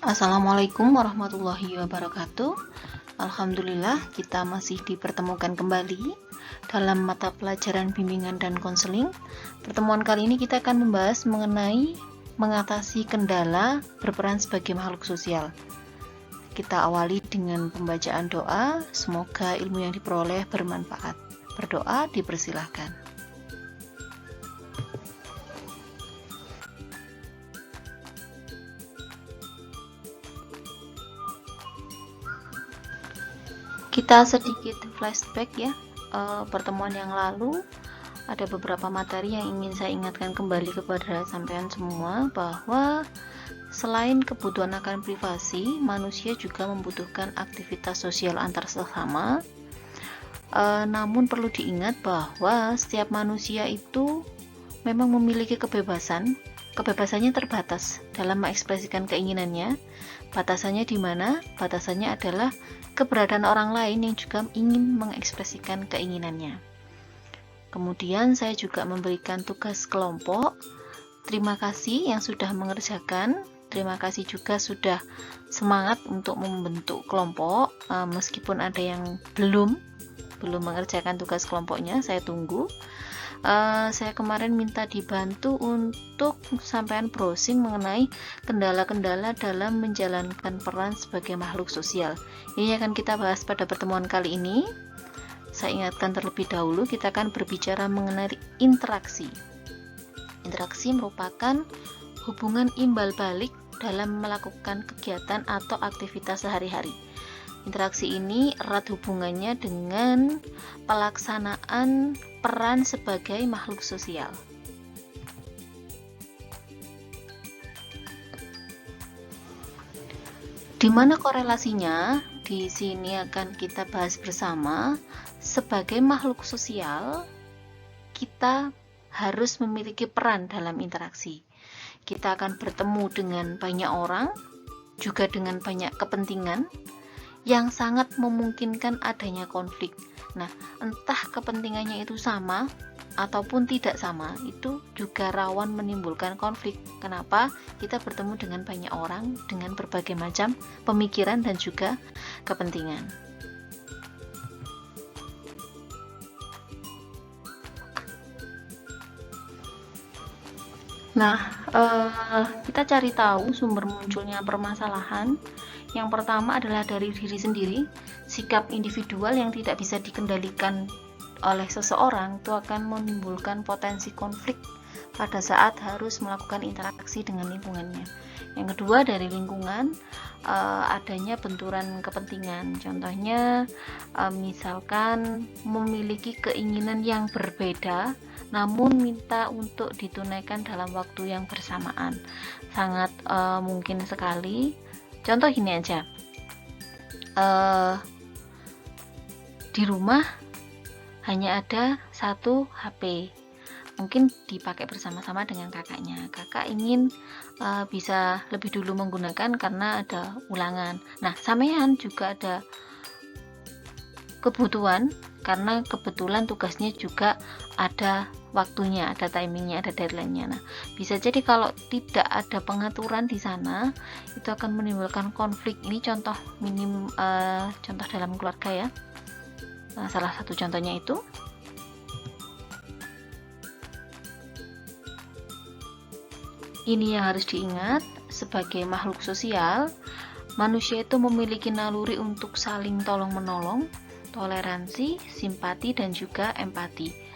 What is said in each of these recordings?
Assalamualaikum warahmatullahi wabarakatuh. Alhamdulillah kita masih dipertemukan kembali dalam mata pelajaran bimbingan dan konseling. Pertemuan kali ini kita akan membahas mengenai mengatasi kendala berperan sebagai makhluk sosial. Kita awali dengan pembacaan doa, semoga ilmu yang diperoleh bermanfaat. Berdoa dipersilahkan. Kita sedikit flashback ya, pertemuan yang lalu ada beberapa materi yang ingin saya ingatkan kembali kepada sampean semua, bahwa selain kebutuhan akan privasi, manusia juga membutuhkan aktivitas sosial antar sesama. Namun perlu diingat bahwa setiap manusia itu memang memiliki kebebasan. Kebebasannya terbatas dalam mengekspresikan keinginannya. Batasannya di mana? Batasannya adalah keberadaan orang lain yang juga ingin mengekspresikan keinginannya. Kemudian saya juga memberikan tugas kelompok. Terima kasih yang sudah mengerjakan. Terima kasih juga sudah semangat untuk membentuk kelompok. Meskipun ada yang belum mengerjakan tugas kelompoknya, saya tunggu. Saya kemarin minta dibantu untuk sampean browsing mengenai kendala-kendala dalam menjalankan peran sebagai makhluk sosial. Ini akan kita bahas pada pertemuan kali ini. Saya ingatkan terlebih dahulu, kita akan berbicara mengenai interaksi. Interaksi merupakan hubungan imbal balik dalam melakukan kegiatan atau aktivitas sehari-hari. Interaksi ini erat hubungannya dengan pelaksanaan peran sebagai makhluk sosial. Di mana korelasinya? Di sini akan kita bahas bersama. Sebagai makhluk sosial, kita harus memiliki peran dalam interaksi. Kita akan bertemu dengan banyak orang, juga dengan banyak kepentingan, yang sangat memungkinkan adanya konflik. Nah, entah kepentingannya itu sama ataupun tidak sama, itu juga rawan menimbulkan konflik. Kenapa? Kita bertemu dengan banyak orang dengan berbagai macam pemikiran dan juga kepentingan. Nah, kita cari tahu sumber munculnya permasalahan. Yang pertama adalah dari diri sendiri. Sikap individual yang tidak bisa dikendalikan oleh seseorang itu akan menimbulkan potensi konflik pada saat harus melakukan interaksi dengan lingkungannya. Yang kedua dari lingkungan, adanya benturan kepentingan. Contohnya, misalkan memiliki keinginan yang berbeda namun minta untuk ditunaikan dalam waktu yang bersamaan. Sangat mungkin sekali. Contoh ini aja, di rumah hanya ada satu HP, mungkin dipakai bersama-sama dengan kakaknya. Kakak ingin bisa lebih dulu menggunakan karena ada ulangan. Nah, sampean juga ada kebutuhan karena kebetulan tugasnya juga ada waktunya, ada timingnya, ada deadline-nya. Nah, bisa jadi kalau tidak ada pengaturan di sana, itu akan menimbulkan konflik. Ini contoh contoh dalam keluarga ya. Nah, salah satu contohnya itu. Ini yang harus diingat, sebagai makhluk sosial, manusia itu memiliki naluri untuk saling tolong-menolong, toleransi, simpati, dan juga empati.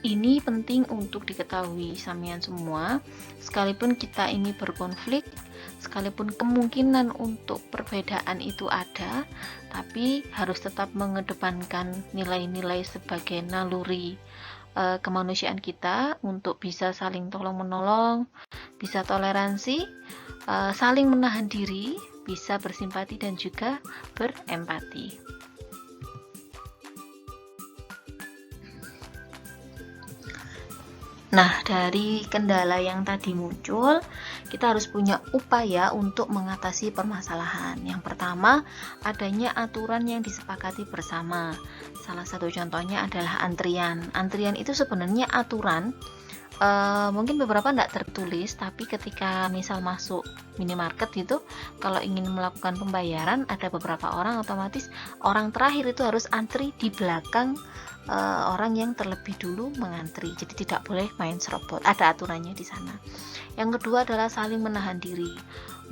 Ini penting untuk diketahui sampean semua. Sekalipun kita ini berkonflik, sekalipun kemungkinan untuk perbedaan itu ada, tapi harus tetap mengedepankan nilai-nilai sebagai naluri kemanusiaan kita untuk bisa saling tolong-menolong, bisa toleransi, saling menahan diri, bisa bersimpati dan juga berempati. Nah, dari kendala yang tadi muncul, kita harus punya upaya untuk mengatasi permasalahan. Yang pertama, adanya aturan yang disepakati bersama. Salah satu contohnya adalah antrian. Antrian itu sebenarnya aturan Mungkin beberapa tidak tertulis, tapi ketika misal masuk minimarket gitu, kalau ingin melakukan pembayaran ada beberapa orang, otomatis orang terakhir itu harus antri di belakang orang yang terlebih dulu mengantri. Jadi tidak boleh main serobot, ada aturannya di sana. Yang kedua adalah saling menahan diri.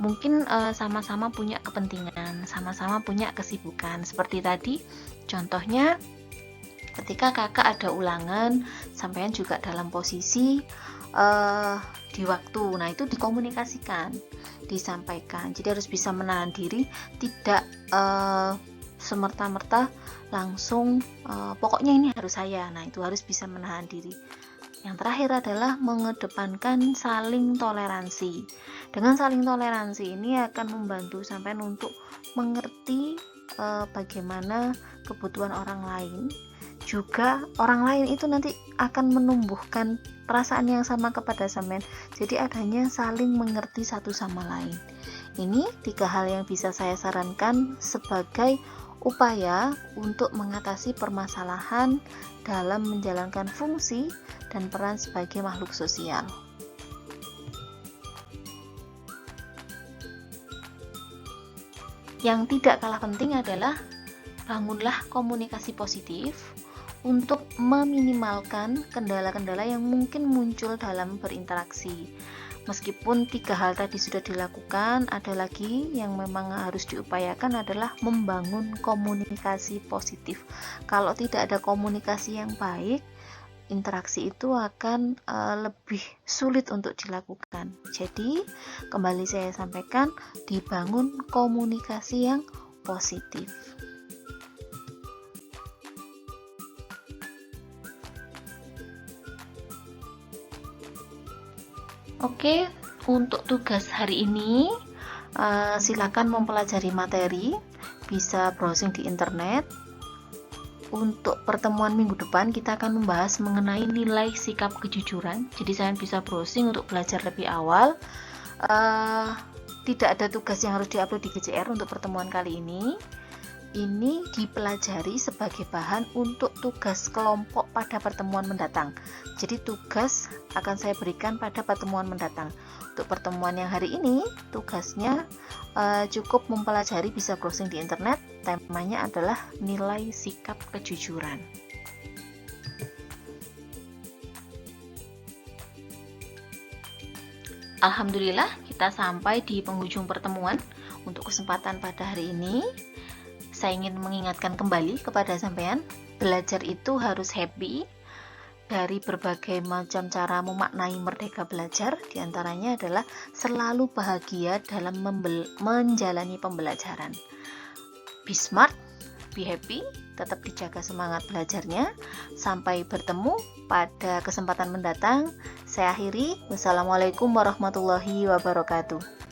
Mungkin sama-sama punya kepentingan, sama-sama punya kesibukan. Seperti tadi contohnya, ketika kakak ada ulangan, sampean juga dalam posisi di waktu, nah itu dikomunikasikan, disampaikan. Jadi harus bisa menahan diri, tidak semerta-merta langsung pokoknya ini harus saya. Nah itu harus bisa menahan diri. Yang terakhir adalah mengedepankan saling toleransi. Dengan saling toleransi ini akan membantu sampean untuk mengerti bagaimana kebutuhan orang lain. Juga orang lain itu nanti akan menumbuhkan perasaan yang sama kepada sampean. Jadi adanya saling mengerti satu sama lain. Ini 3 hal yang bisa saya sarankan sebagai upaya untuk mengatasi permasalahan dalam menjalankan fungsi dan peran sebagai makhluk sosial. Yang tidak kalah penting adalah bangunlah komunikasi positif untuk meminimalkan kendala-kendala yang mungkin muncul dalam berinteraksi. Meskipun 3 hal tadi sudah dilakukan, ada lagi yang memang harus diupayakan adalah membangun komunikasi positif. Kalau tidak ada komunikasi yang baik, interaksi itu akan lebih sulit untuk dilakukan. Jadi, kembali saya sampaikan, dibangun komunikasi yang positif. Oke, untuk tugas hari ini silakan mempelajari materi, bisa browsing di internet. Untuk pertemuan minggu depan kita akan membahas mengenai nilai sikap kejujuran. Jadi saya bisa browsing untuk belajar lebih awal. Tidak ada tugas yang harus diupload di GCR untuk pertemuan kali ini. Ini dipelajari sebagai bahan untuk tugas kelompok pada pertemuan mendatang. Jadi tugas akan saya berikan pada pertemuan mendatang. Untuk pertemuan yang hari ini, tugasnya cukup mempelajari, bisa browsing di internet. Temanya adalah nilai sikap kejujuran. Alhamdulillah, kita sampai di penghujung pertemuan untuk kesempatan pada hari ini. Saya ingin mengingatkan kembali kepada sampean, belajar itu harus happy. Dari berbagai macam cara memaknai merdeka belajar, diantaranya adalah selalu bahagia dalam menjalani pembelajaran. Be smart, be happy, tetap dijaga semangat belajarnya. Sampai bertemu pada kesempatan mendatang. Saya akhiri. Wassalamualaikum warahmatullahi wabarakatuh.